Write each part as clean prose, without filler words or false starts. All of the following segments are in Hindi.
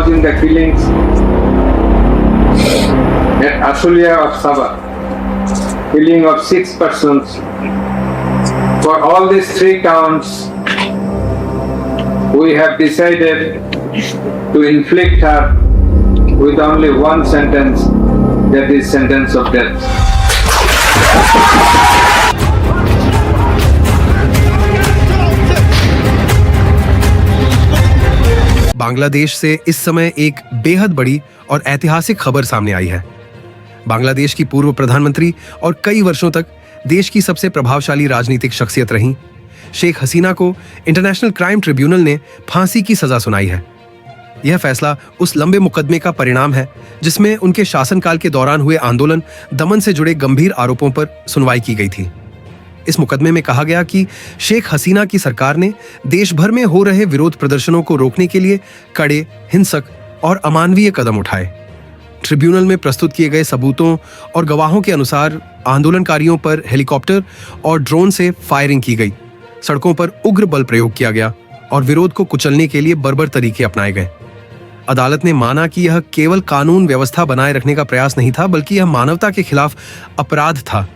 involved in the killings at Ashulia of Sabah, killing of 6 persons. For all these 3 counts, we have decided to inflict her with only one sentence, that is sentence of death. Bangladesh से इस समय एक बेहद बड़ी और ऐतिहासिक खबर सामने आई है। बांग्लादेश की पूर्व प्रधानमंत्री और कई वर्षों तक देश की सबसे प्रभावशाली राजनीतिक शख्सियत रहीं शेख हसीना को इंटरनेशनल क्राइम ट्रिब्यूनल ने फांसी की सजा सुनाई है। यह फैसला उस लंबे मुकदमे का परिणाम है जिसमें उनके शासनकाल के दौरान हुए आंदोलन दमन से जुड़े गंभीर आरोपों पर सुनवाई की गई थी। इस मुकदमे में कहा गया कि शेख हसीना की सरकार ने देश भर में हो रहे विरोध प्रदर्शनों को रोकने के लिए कड़े, हिंसक और अमानवीय कदम उठाए। ट्रिब्यूनल में प्रस्तुत किए गए सबूतों और गवाहों के अनुसार आंदोलनकारियों पर हेलीकॉप्टर और ड्रोन से फायरिंग की गई, सड़कों पर उग्र बल प्रयोग किया गया और विरोध को कुचलने के लिए बर्बर तरीके अपनाए गए। अदालत ने माना कि यह केवल कानून व्यवस्था बनाए रखने का प्रयास नहीं था, बल्कि यह मानवता के खिलाफ अपराध था।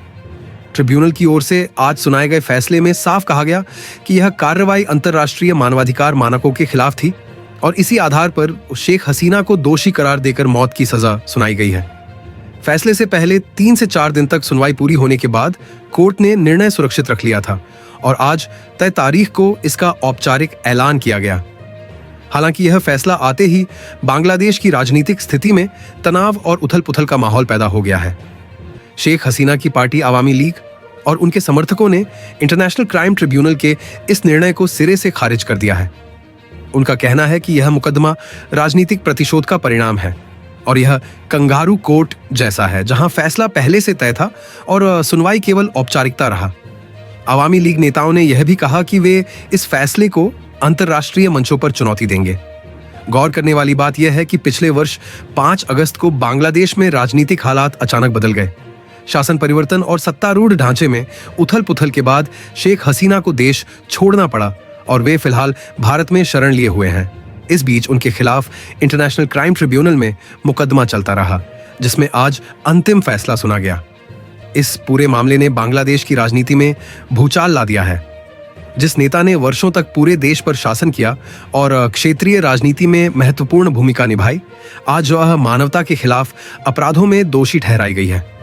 ट्रिब्यूनल की ओर से आज सुनाए गए फैसले में साफ कहा गया कि यह कार्रवाई अंतर्राष्ट्रीय मानवाधिकार मानकों के खिलाफ थी और इसी आधार पर शेख हसीना को दोषी करार देकर मौत की सजा सुनाई गई है। फैसले से पहले 3 से 4 दिन तक सुनवाई पूरी होने के बाद कोर्ट ने निर्णय सुरक्षित रख लिया था और आज तय तारीख को इसका औपचारिक ऐलान किया गया। हालांकि यह फैसला आते ही बांग्लादेश की राजनीतिक स्थिति में तनाव और उथल-पुथल का माहौल पैदा हो गया है। शेख हसीना की पार्टी आवामी लीग और उनके समर्थकों ने इंटरनेशनल क्राइम ट्रिब्यूनल के इस निर्णय को सिरे से खारिज कर दिया है। उनका कहना है कि यह मुकदमा राजनीतिक प्रतिशोध का परिणाम है और यह कंगारू कोर्ट जैसा है, जहां फैसला पहले से तय था और सुनवाई केवल औपचारिकता रहा। आवामी लीग नेताओं ने यह भी कहा कि वे इस फैसले को अंतर्राष्ट्रीय मंचों पर चुनौती देंगे। गौर करने वाली बात यह है कि पिछले वर्ष 5 अगस्त को बांग्लादेश में राजनीतिक हालात अचानक बदल गए। शासन परिवर्तन और सत्तारूढ़ ढांचे में उथल-पुथल के बाद शेख हसीना को देश छोड़ना पड़ा और वे फिलहाल भारत में शरण लिए हुए हैं। इस बीच उनके खिलाफ इंटरनेशनल क्राइम ट्रिब्यूनल में मुकदमा चलता रहा, जिसमें आज अंतिम फैसला सुना गया। इस पूरे मामले ने बांग्लादेश की राजनीति में भूचाल ला दिया है। जिस नेता ने वर्षों तक पूरे देश पर शासन किया और क्षेत्रीय राजनीति में महत्वपूर्ण भूमिका निभाई, आज वह मानवता के खिलाफ अपराधों में दोषी ठहराई गई है।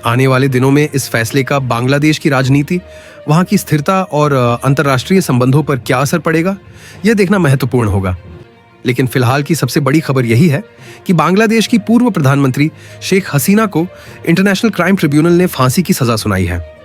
आने वाले दिनों में इस फैसले का बांग्लादेश की राजनीति, वहां की स्थिरता और अंतर्राष्ट्रीय संबंधों पर क्या असर पड़ेगा, यह देखना महत्वपूर्ण होगा। लेकिन फिलहाल की सबसे बड़ी खबर यही है कि बांग्लादेश की पूर्व प्रधानमंत्री शेख हसीना को इंटरनेशनल क्राइम ट्रिब्यूनल ने फांसी की सजा सुनाई है।